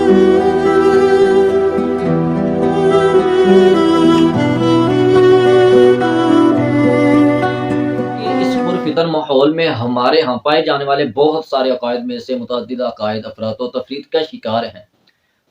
اس پرفتن ماحول میں ہمارے ہاں پائے جانے والے بہت سارے عقائد میں سے متعدد عقائد افراط و تفریط کا شکار ہیں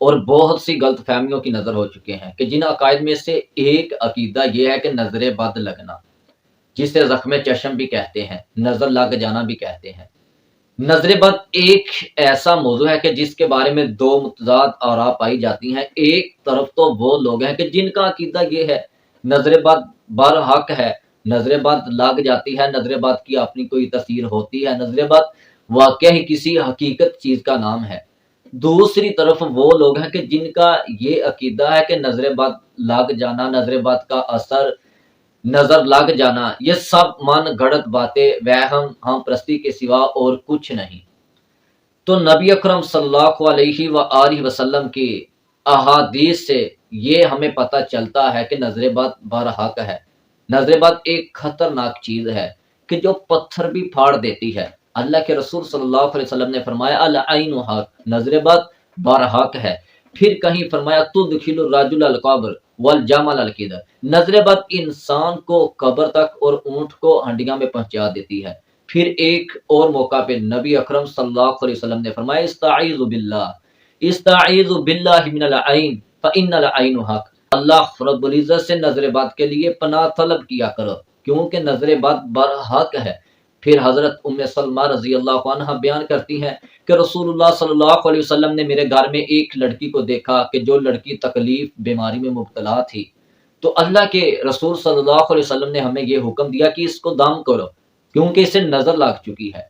اور بہت سی غلط فہمیوں کی نظر ہو چکے ہیں کہ جن عقائد میں سے ایک عقیدہ یہ ہے کہ نظر بد لگنا، جسے زخم چشم بھی کہتے ہیں، نظر لگ جانا بھی کہتے ہیں۔ نظر بد ایک ایسا موضوع ہے کہ جس کے بارے میں دو متضاد آراء پائی جاتی ہیں۔ ایک طرف تو وہ لوگ ہیں کہ جن کا عقیدہ یہ ہے نظر بد برحق ہے، نظر بد لگ جاتی ہے، نظر بد کی اپنی کوئی تاثیر ہوتی ہے، نظر بد واقعہ ہی کسی حقیقت چیز کا نام ہے۔ دوسری طرف وہ لوگ ہیں کہ جن کا یہ عقیدہ ہے کہ نظر بد لگ جانا، نظر بد کا اثر، نظر لگ جانا، یہ سب من گھڑت باتیں، وہم، ہم پرستی کے سوا اور کچھ نہیں۔ تو نبی اکرم صلی اللہ علیہ وآلہ وسلم کی احادیث سے یہ ہمیں پتہ چلتا ہے کہ نظر بد برحق ہے۔ نظر بد ایک خطرناک چیز ہے کہ جو پتھر بھی پھاڑ دیتی ہے۔ اللہ کے رسول صلی اللہ علیہ وسلم نے فرمایا العین حق، نظر بد برحق ہے۔ پھر کہیں فرمایا تدخل الرجل القبر والجمل القدر، نظر بد انسان کو قبر تک اور اونٹ کو ہنڈیاں میں پہنچا دیتی ہے۔ پھر ایک اور موقع پہ نبی اکرم صلی اللہ علیہ وسلم نے فرمایا استعیذ باللہ، استعیذ باللہ من العین فإن العین حق، اللہ رب العزت سے نظر بد کے لیے پناہ طلب کیا کرو کیونکہ نظر بد برحق ہے۔ پھر حضرت ام سلمہ رضی اللہ عنہ بیان کرتی ہیں کہ رسول اللہ صلی اللہ علیہ وسلم نے میرے گھر میں ایک لڑکی کو دیکھا کہ جو لڑکی تکلیف بیماری میں مبتلا تھی، تو اللہ کے رسول صلی اللہ علیہ وسلم نے ہمیں یہ حکم دیا کہ اس کو دم کرو کیونکہ اسے نظر لگ چکی ہے۔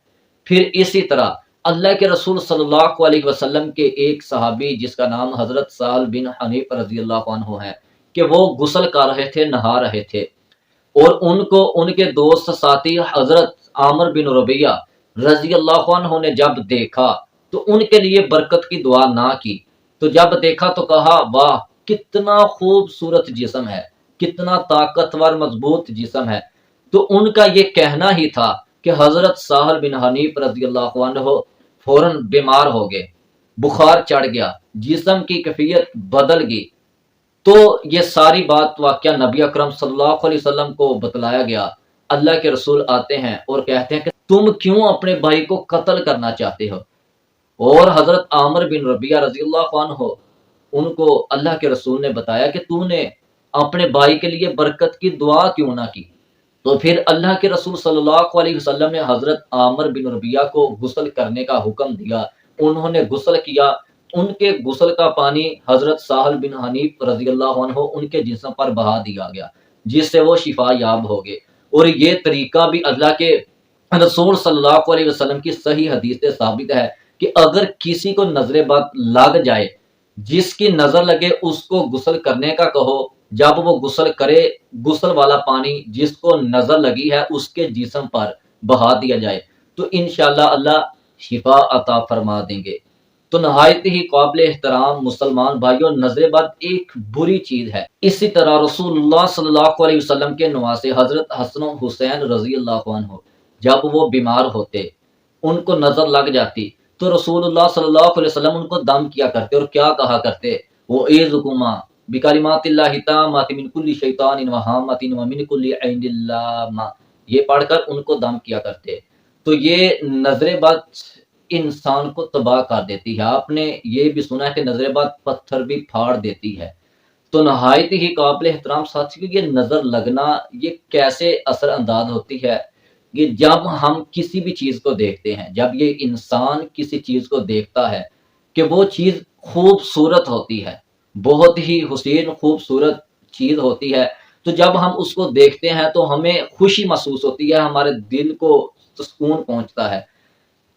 پھر اسی طرح اللہ کے رسول صلی اللہ علیہ وسلم کے ایک صحابی جس کا نام حضرت سہل بن حنیف رضی اللہ عنہ ہے کہ وہ غسل کر رہے تھے، نہا رہے تھے، اور ان کو ان کے دوست ساتھی حضرت عامر بن ربیعہ رضی اللہ عنہ نے جب دیکھا تو ان کے لیے برکت کی دعا نہ کی، تو جب دیکھا تو کہا واہ کتنا خوبصورت جسم ہے، کتنا طاقتور مضبوط جسم ہے۔ تو ان کا یہ کہنا ہی تھا کہ حضرت سہل بن حنیف رضی اللہ عنہ فوراً بیمار ہو گئے، بخار چڑھ گیا، جسم کی کیفیت بدل گئی۔ تو یہ ساری بات واقعہ نبی اکرم صلی اللہ علیہ وسلم کو بتلایا گیا۔ اللہ کے رسول آتے ہیں اور کہتے ہیں کہ تم کیوں اپنے بھائی کو قتل کرنا چاہتے ہو؟ اور حضرت عامر بن ربیعہ رضی اللہ عنہ ان کو اللہ کے رسول نے بتایا کہ تو نے اپنے بھائی کے لیے برکت کی دعا کیوں نہ کی؟ تو پھر اللہ کے رسول صلی اللہ علیہ وسلم نے حضرت عامر بن ربیعہ کو غسل کرنے کا حکم دیا۔ انہوں نے غسل کیا، ان کے غسل کا پانی حضرت سہل بن حنیف رضی اللہ عنہ ان کے جسم پر بہا دیا گیا، جس سے وہ شفا یاب ہو گئے۔ اور یہ طریقہ بھی اللہ کے رسول صلی اللہ علیہ وسلم کی صحیح حدیث سے ثابت ہے کہ اگر کسی کو نظر بد لگ جائے، جس کی نظر لگے اس کو غسل کرنے کا کہو، جب وہ غسل کرے غسل والا پانی جس کو نظر لگی ہے اس کے جسم پر بہا دیا جائے تو انشاءاللہ اللہ شفا عطا فرما دیں گے۔ تو نہایت ہی قابل احترام مسلمان بھائیوں، نظر بد ایک بری چیز ہے۔ اسی طرح رسول اللہ صلی اللہ علیہ وسلم کے نواسے حضرت حسن و حسین رضی اللہ عنہ جب وہ بیمار ہوتے، ان کو نظر لگ جاتی تو رسول اللہ صلی اللہ علیہ وسلم ان کو دم کیا کرتے اور کیا کہا کرتے، وہ اعظکما بکلمات اللہ تامات من کل شیطان وہامۃ ومن کل عین لامہ، یہ پڑھ کر ان کو دم کیا کرتے۔ تو یہ نظر بد انسان کو تباہ کر دیتی ہے۔ آپ نے یہ بھی سنا ہے کہ نظر بد پتھر بھی پھاڑ دیتی ہے۔ تو نہایت ہی قابل احترام ساتھیوں، یہ نظر لگنا یہ کیسے اثر انداز ہوتی ہے کہ جب ہم کسی بھی چیز کو دیکھتے ہیں، جب یہ انسان کسی چیز کو دیکھتا ہے کہ وہ چیز خوبصورت ہوتی ہے، بہت ہی حسین خوبصورت چیز ہوتی ہے، تو جب ہم اس کو دیکھتے ہیں تو ہمیں خوشی محسوس ہوتی ہے، ہمارے دل کو سکون پہنچتا ہے۔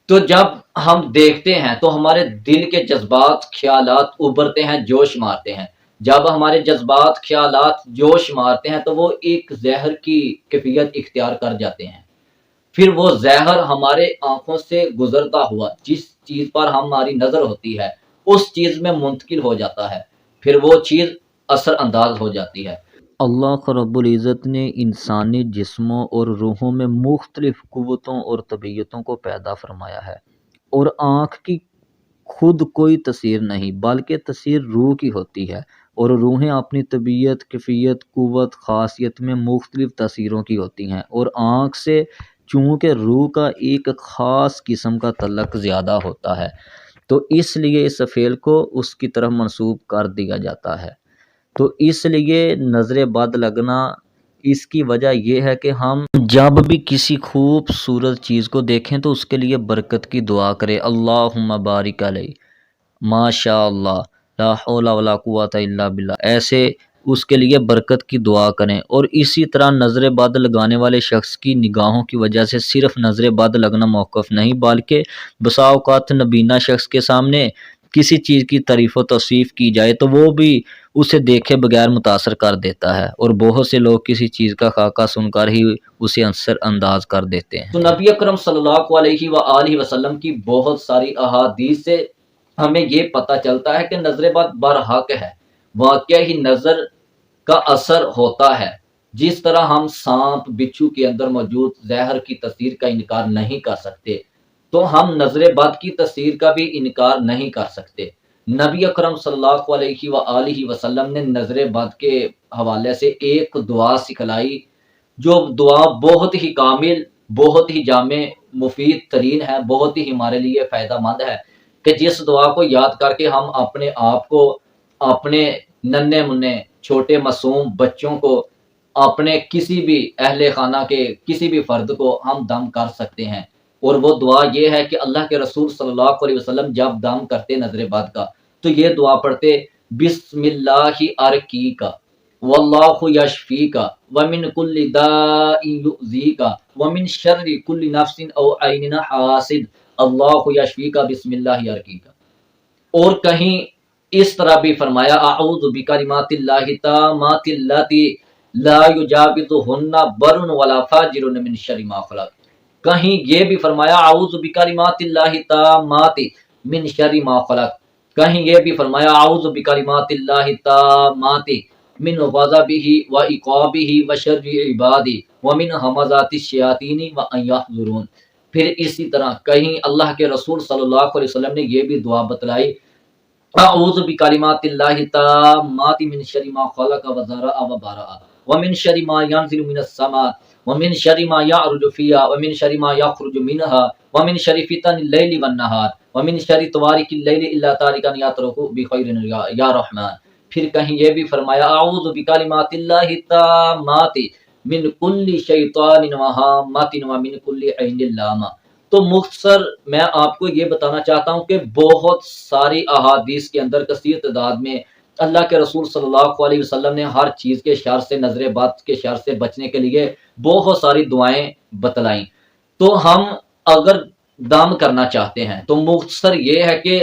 تو جب ہم دیکھتے ہیں تو ہمارے دل کے جذبات خیالات ابھرتے ہیں، جوش مارتے ہیں۔ جب ہمارے جذبات خیالات جوش مارتے ہیں تو وہ ایک زہر کی کیفیت اختیار کر جاتے ہیں۔ پھر وہ زہر ہمارے آنکھوں سے گزرتا ہوا جس چیز پر ہماری نظر ہوتی ہے اس چیز میں منتقل ہو جاتا ہے، پھر وہ چیز اثر انداز ہو جاتی ہے۔ اللہ رب العزت نے انسانی جسموں اور روحوں میں مختلف قوتوں اور طبیعتوں کو پیدا فرمایا ہے، اور آنکھ کی خود کوئی تاثیر نہیں بلکہ تاثیر روح کی ہوتی ہے، اور روحیں اپنی طبیعت، کیفیت، قوت، خاصیت میں مختلف تاثیروں کی ہوتی ہیں، اور آنکھ سے چونکہ روح کا ایک خاص قسم کا تعلق زیادہ ہوتا ہے تو اس لیے اس فعل کو اس کی طرف منسوب کر دیا جاتا ہے۔ تو اس لیے نظر بد لگنا، اس کی وجہ یہ ہے کہ ہم جب بھی کسی خوبصورت چیز کو دیکھیں تو اس کے لیے برکت کی دعا کریں، اللہم بارک علیہ، ماشاء اللہ، لا حول ولا قوت الا باللہ، ایسے اس کے لیے برکت کی دعا کریں۔ اور اسی طرح نظر بد لگانے والے شخص کی نگاہوں کی وجہ سے صرف نظر بد لگنا موقف نہیں، بلکہ بسا اوقات نبینا شخص کے سامنے کسی چیز کی تعریف و توصیف کی جائے تو وہ بھی اسے دیکھے بغیر متاثر کر دیتا ہے، اور بہت سے لوگ کسی چیز کا خاکہ سن کر ہی اسے اثر انداز کر دیتے ہیں۔ تو نبی اکرم صلی اللہ علیہ وآلہ وسلم کی بہت ساری احادیث سے ہمیں یہ پتہ چلتا ہے کہ نظر بد برحق ہے، واقعہ ہی نظر کا اثر ہوتا ہے۔ جس طرح ہم سانپ بچھو کے اندر موجود زہر کی تاثیر کا انکار نہیں کر سکتے، تو ہم نظر بد کی تاثیر کا بھی انکار نہیں کر سکتے۔ نبی اکرم صلی اللہ علیہ وآلہ وسلم نے نظر بد کے حوالے سے ایک دعا سکھلائی، جو دعا بہت ہی کامل، بہت ہی جامع، مفید ترین ہے، بہت ہی ہمارے لیے فائدہ مند ہے، کہ جس دعا کو یاد کر کے ہم اپنے آپ کو، اپنے ننھے منھے چھوٹے معصوم بچوں کو، اپنے کسی بھی اہل خانہ کے کسی بھی فرد کو ہم دم کر سکتے ہیں۔ اور وہ دعا یہ ہے کہ اللہ کے رسول صلی اللہ علیہ وسلم جب دم کرتے نظر بد کا تو یہ دعا پڑھتے، بسم اللہ ارقیک واللہ یشفیک ومن کل داء یؤذیک ومن شر کل نفس او عین حاسد اللہ یشفیک بسم اللہ ارقیک۔ اور کہیں اس طرح بھی فرمایا، اعوذ بکلمات اللہ التامات اللاتی لا یجاوزہن بر ولا فاجر من شر ما خلق۔ کہیں یہ بھی فرمایا، اعوذ بکلمات اللہ التامات من شر ما خلق۔ کہیں یہ بھی فرمایا، اعوذ بکلمات اللہ التامات من غضبہ و عقابہ و شر عبادہ ومن ہمزات الشیاطین وان یحضرون۔ پھر اسی طرح کہیں اللہ کے رسول صلی اللہ علیہ وسلم نے یہ بھی دعا بتلائی، اعوذ بکلمات اللہ التامات من شر ما خلق وذرأ وبرأ ومن شر ما ينزل من السماء ومن شر ما يعرج فيها ومن شر ما يخرج منها ومن شر فتن الليل والنهار ومن شر طوارق الليل الا طارقا يطرق بخير یا رحمن۔ پھر کہیں یہ بھی فرمایا، اعوذ بکلمات اللہ التامات من کل شیطان وہامۃ ومن کل عین لامہ۔ تو مختصر میں آپ کو یہ بتانا چاہتا ہوں کہ بہت ساری احادیث کے اندر کثیر تعداد میں اللہ کے رسول صلی اللہ علیہ وسلم نے ہر چیز کے شر سے، نظر بد کے شر سے بچنے کے لیے بہت ساری دعائیں بتلائیں۔ تو ہم اگر دم کرنا چاہتے ہیں تو مختصر یہ ہے کہ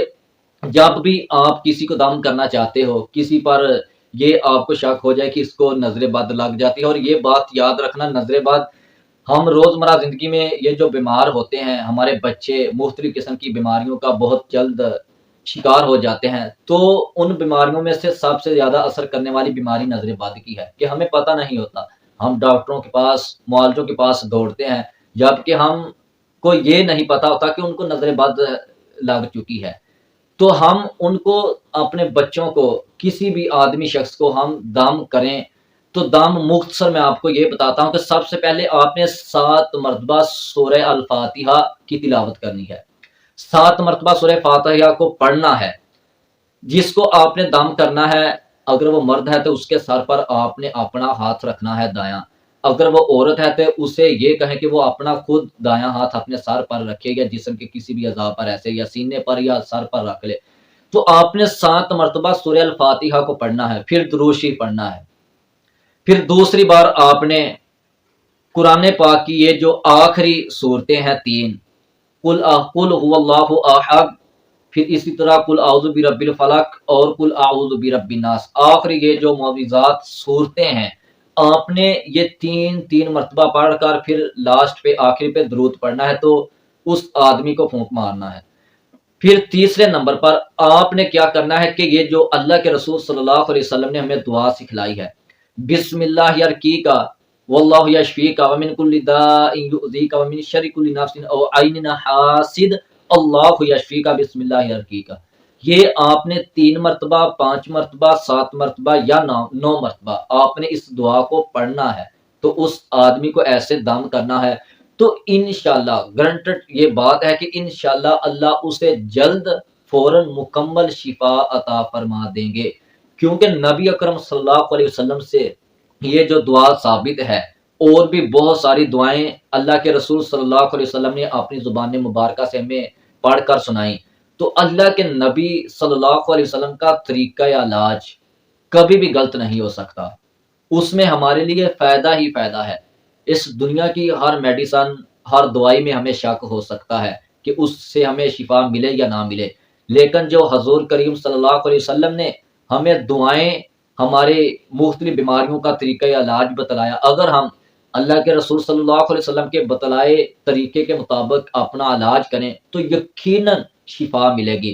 جب بھی آپ کسی کو دم کرنا چاہتے ہو، کسی پر یہ آپ کو شک ہو جائے کہ اس کو نظر بد لگ جاتی ہے، اور یہ بات یاد رکھنا، نظر بد ہم روزمرہ زندگی میں یہ جو بیمار ہوتے ہیں، ہمارے بچے مختلف قسم کی بیماریوں کا بہت جلد شکار ہو جاتے ہیں، تو ان بیماریوں میں سے سب سے زیادہ اثر کرنے والی بیماری نظر بد کی ہے، کہ ہمیں پتہ نہیں ہوتا، ہم ڈاکٹروں کے پاس، معالجوں کے پاس دوڑتے ہیں، جبکہ ہم کو یہ نہیں پتہ ہوتا کہ ان کو نظر بد لگ چکی ہے۔ تو ہم ان کو، اپنے بچوں کو، کسی بھی آدمی شخص کو ہم دم کریں تو دم مختصر میں آپ کو یہ بتاتا ہوں کہ سب سے پہلے آپ نے 7 مرتبہ سورہ الفاتحہ کی تلاوت کرنی ہے، 7 مرتبہ سورہ فاتحہ کو پڑھنا ہے۔ جس کو آپ نے دم کرنا ہے، اگر وہ مرد ہے تو اس کے سر پر آپ نے اپنا ہاتھ رکھنا ہے دایاں، اگر وہ عورت ہے تو اسے یہ کہیں کہ وہ اپنا خود دایاں ہاتھ اپنے سر پر رکھے یا جسم کے کسی بھی اعضاء پر، ایسے یا سینے پر یا سر پر رکھ لے۔ تو آپ نے 7 مرتبہ سورہ الفاتحہ کو پڑھنا ہے، پھر درود شریف پڑھنا ہے، پھر دوسری بار آپ نے قرآن پاک کی یہ جو آخری صورتیں ہیں 3، قل هو اللہ احد، پھر اسی طرح قل اعوذ برب الفلق اور قل اعوذ برب الناس، آخری یہ جو معوذات صورتیں ہیں، آپ نے یہ 3 مرتبہ پڑھ کر پھر لاسٹ پہ آخری پہ درود پڑھنا ہے، تو اس آدمی کو پھونک مارنا ہے۔ پھر تیسرے نمبر پر آپ نے کیا کرنا ہے کہ یہ جو اللہ کے رسول صلی اللہ علیہ وسلم نے ہمیں دعا سکھلائی ہے، بسم اللہ یرقیک واللہ یشفیک ومن کل داء یؤذیک ومن شر کل نفس او عین حاسد اللہ یشفی کا بسم اللہ یرقی کا، یہ آپ نے 3 مرتبہ 5 مرتبہ 7 مرتبہ یا 9 مرتبہ آپ نے اس دعا کو پڑھنا ہے، تو اس آدمی کو ایسے دم کرنا ہے، تو انشاءاللہ گرانٹڈ یہ بات ہے کہ انشاءاللہ اللہ اسے جلد فوراً مکمل شفا عطا فرما دیں گے، کیونکہ نبی اکرم صلی اللہ علیہ وسلم سے یہ جو دعا ثابت ہے، اور بھی بہت ساری دعائیں اللہ کے رسول صلی اللہ علیہ وسلم نے اپنی زبان مبارکہ سے ہمیں پڑھ کر سنائیں، تو اللہ کے نبی صلی اللہ علیہ وسلم کا طریقہ علاج کبھی بھی غلط نہیں ہو سکتا، اس میں ہمارے لیے فائدہ ہی فائدہ ہے۔ اس دنیا کی ہر میڈیسن، ہر دوائی میں ہمیں شک ہو سکتا ہے کہ اس سے ہمیں شفا ملے یا نہ ملے، لیکن جو حضور کریم صلی اللہ علیہ وسلم نے ہمیں دعائیں، ہمارے مختلف بیماریوں کا طریقہ علاج بتلایا، اگر ہم اللہ کے رسول صلی اللہ علیہ وسلم کے بتلائے طریقے کے مطابق اپنا علاج کریں تو یقیناً شفا ملے گی۔